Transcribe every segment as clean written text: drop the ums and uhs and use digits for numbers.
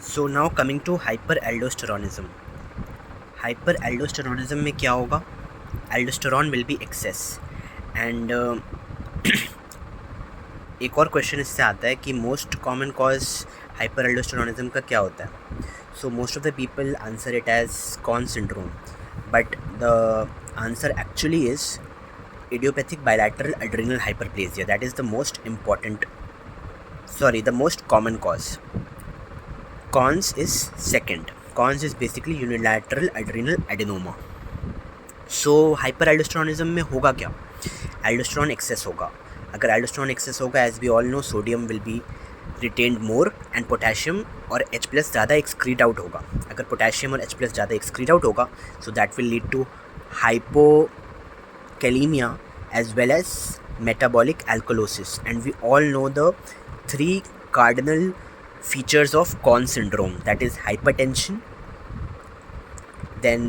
So now coming to hyper aldosteronism. Hyper aldosteronism में क्या होगा? Aldosterone will be excess and एक और क्वेश्चन इससे आता है कि most common cause hyper aldosteronism का क्या होता है? So most of the people answer it as Conn syndrome, but the answer actually is idiopathic bilateral adrenal hyperplasia. That is the most common cause. Cons is second. Cons is basically unilateral adrenal adenoma. So hyperaldosteronism में होगा क्या? Aldosterone excess होगा. अगर aldosterone excess होगा, as we all know, sodium will be retained more and potassium और H+ ज़्यादा excrete out होगा. अगर पोटेशियम और H+ ज़्यादा एक्सक्रीट आउट होगा, so that will lead to hypokalemia as well as metabolic alkalosis, and we all know the three cardinal features of Conn syndrome, that is hypertension, then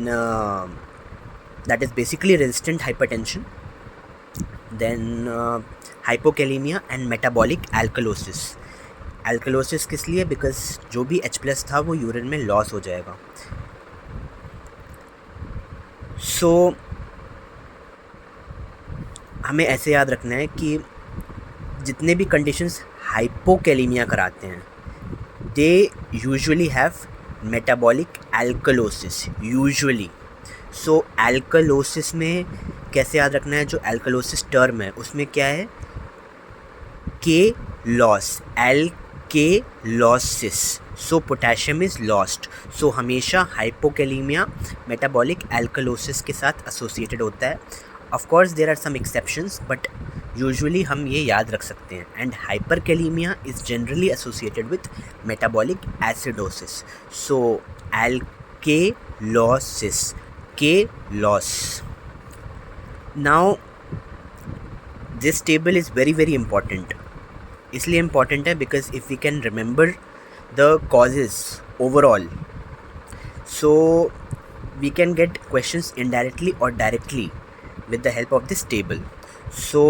that is basically resistant hypertension, then hypokalemia and metabolic alkalosis. alkalosis किस लिए? Because जो भी H+ था वो urine में loss हो जाएगा. सो हमें ऐसे याद रखना है कि जितने भी कंडीशंस हाइपोकैलेमिया कराते हैं, they usually have metabolic alkalosis usually. So alkalosis में कैसे याद रखना है? जो एल्कलोसिस टर्म है उसमें क्या है? K loss, L K losses. So potassium is lost. So हमेशा हाइपोकैलेमिया मेटाबॉलिक एल्कलोसिस के साथ एसोसिएटेड होता है. Of course there are some exceptions, but usually हम ये याद रख सकते हैं. And hyperkalemia is generally associated with metabolic acidosis. So alkalosis, K loss. Now this table is very very important. इसलिए important है because if we can remember the causes overall, so we can get questions indirectly or directly with the help of this table. So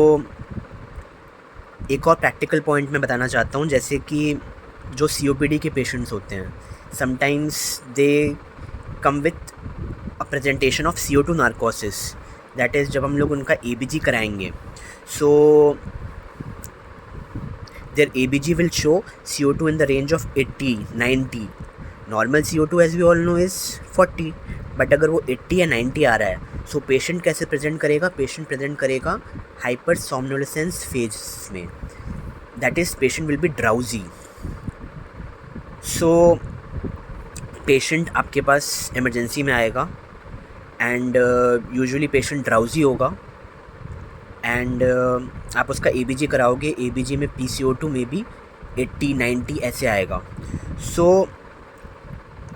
एक और practical point मैं बताना चाहता हूँ, जैसे कि जो COPD के पेशेंट्स होते हैं, sometimes they come with a presentation of CO2 narcosis. That is जब हम लोग उनका ABG कराएंगे, so their ABG will show CO2 in the range of 80-90. Normal CO2 as we all know is 40, but अगर वो 80 या 90 आ रहा है, सो पेशेंट कैसे प्रेजेंट करेगा? पेशेंट प्रेजेंट करेगा हाइपर सोमनोलेसेंस फेज में. That is patient will be drowsy. So patient आपके पास इमरजेंसी में आएगा एंड यूजुअली पेशेंट ड्राउजी होगा एंड आप उसका ABG कराओगे. ABG में PCO2 में भी 80-90 ऐसे आएगा. सो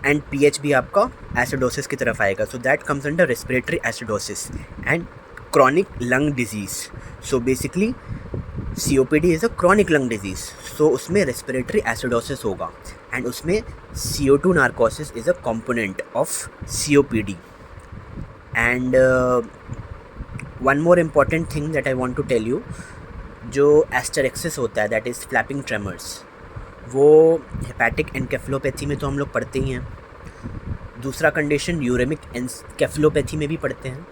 एंड pH भी आपका एसिडोसिस की तरफ आएगा. So that comes under respiratory acidosis and chronic lung disease. So basically COPD is a chronic lung disease. So उसमें रेस्पिरेटरी एसिडोसिस होगा एंड उसमें CO2 narcosis is a component of COPD. And one more important thing that I want to tell you, जो asterixis होता है, that is flapping tremors, वो hepatic encephalopathy में तो हम लोग पढ़ते ही हैं. दूसरा कंडीशन यूरेमिक एनकेफेलोपैथी में भी पढ़ते हैं.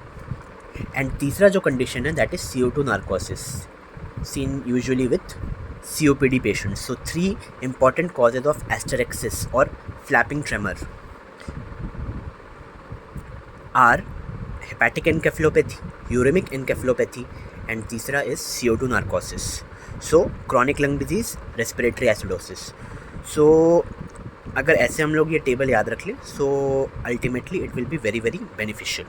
एंड तीसरा जो कंडीशन है, that is CO2 narcosis, seen usually with COPD patients. So 3 important causes of asterixis और flapping tremor are hepatic encephalopathy, uraemic encephalopathy and तीसरा is CO2 narcosis. So chronic lung disease, respiratory acidosis. So अगर ऐसे हम लोग ये table याद रख लें, so ultimately it will be very very beneficial.